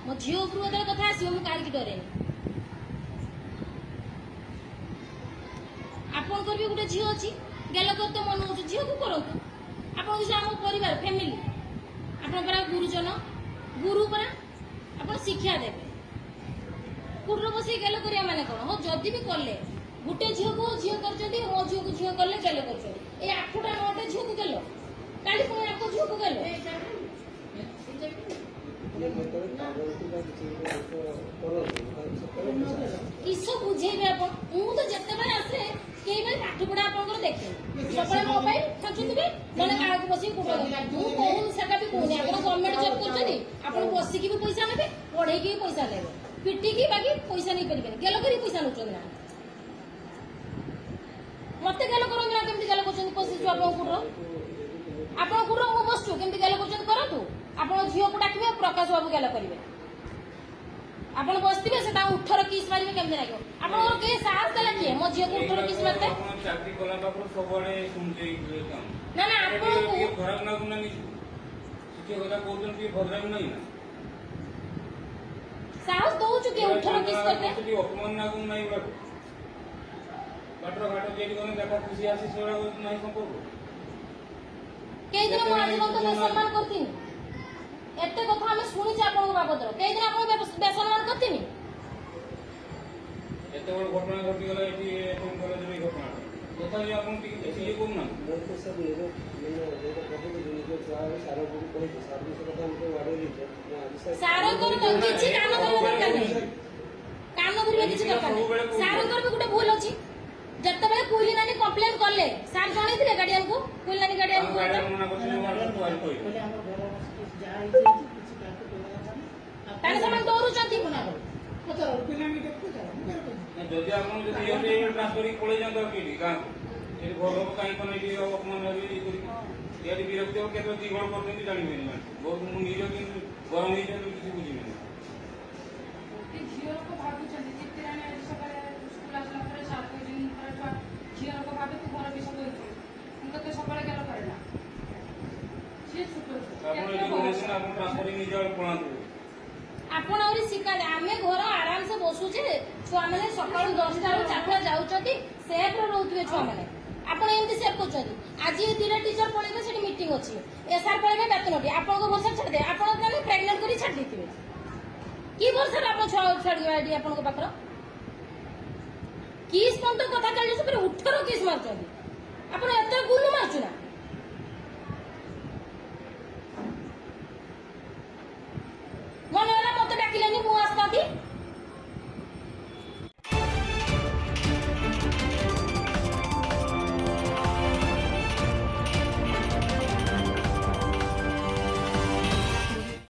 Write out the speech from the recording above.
मो झी उपर कथा आस मुझे डरे आपंकर भी गोटे झी अच्छी गेल कर तो मन हो झी को करतु आप परिवार फैमिली आप गुरुजन गुरु परा आप शिक्षा देवे कुटर बस गेल करिया माने कौन हो जदि भी कले गोटे झील को झी कर मो झी को झी कले गेल कर 8टा 9टा झी को गेल काली पुणी आपको झी को गेल किस बुझेबे आप तो जिते आसे कई बार पाठ पढ़ा आप देखे सकाଳେ मोबाइल खाचुवे मैंने क्या बस कहूँ सेटा भी कहूनी आप गवर्नमेंट जॉब कर बसिकी भी पैसा ने पढ़े भी पैसा ने पिटिकी बाकी पैसा नहीं पारे गेल कर पैसा नौ ना मत गेल करना केमी गेल कर पशु आप कुटर आप कुटर मु बसु केमी गेल करूँ आप झील को डाक प्रकाश बाबू गेल करेंगे आप बसते से 18 किस मारे केमी लगे आप साहस देला किए मो झील को 18 किस मारते ना ना आप साहस दौचु कि 18 किस करते अपमान ना गुण नहीं बाटर घाट जेडी कोन देखा खुशी आसी सोरा नहीं संपर्क कई दिन मु आज तो सम्मान करथिन एते कथा हम सुनि छ आपन बाबद कई दिन आपन बेसम्मान करथिन एते बड़ घटना घटी गला एटी फोन कॉलेज में घटना तथापि आपन टिके ये कोन ना तो सब ये मैंने जो कभी भी जो सारा को कोई सर्विस का काम तो वाडे ली सारा को तो किछि काम करबो दरकार नै काम करबो किछि दरकार नै सारा को भी गुटे भूल अछि जत्ते बेले कुली नानी कंप्लेंट करले सार जणे दिले गार्डियन को कुली नानी गार्डियन को मना करछि वाडन तो आइ कोइ पहले हमर घर किछि जाई छै किछि काट तो ताने समान दौरु चंती अच्छा पिला मी देखु जा जदि आपन जदि ये ट्रांसफर पळे जांदा केली गां ए घर काई कोन एटी अपमान हबी करी एटी विरक्ति हो केतो दिगण करते जानि बेनी बहुत मु निजो कि गरम ही जे किछि बुझी नै झील को भाभी चित्ते सकाले स्कूल आसला पर सार को दिन पर झील को भाभी तू घर विषय होई उनको तो सकाले गेल करला से छुटो आपन एजुकेशन आपन ट्रांसफरिंग निजो पळांतु आपण और शिका आमे घर आराम से बसु छे छुआ माने सकाळ 10टा रो 4टा जाउछती सेफ रो रहउतबे छुआ माने आपण एमती सेफ करछती आज ये दिरा टीचर पळेबे सेठी मीटिंग अछि एसआर पळेबे बेतनटी आपण को भरसा छाड़ दे आपण माने प्रेग्नेंट करी छाड़ दिथिबे की भरसा आपण छुआ छाड़ दिबा आपण को पाखर किस पंत कथा चली से 18 किस मारछती आपण एते गुल्लू मारछु ना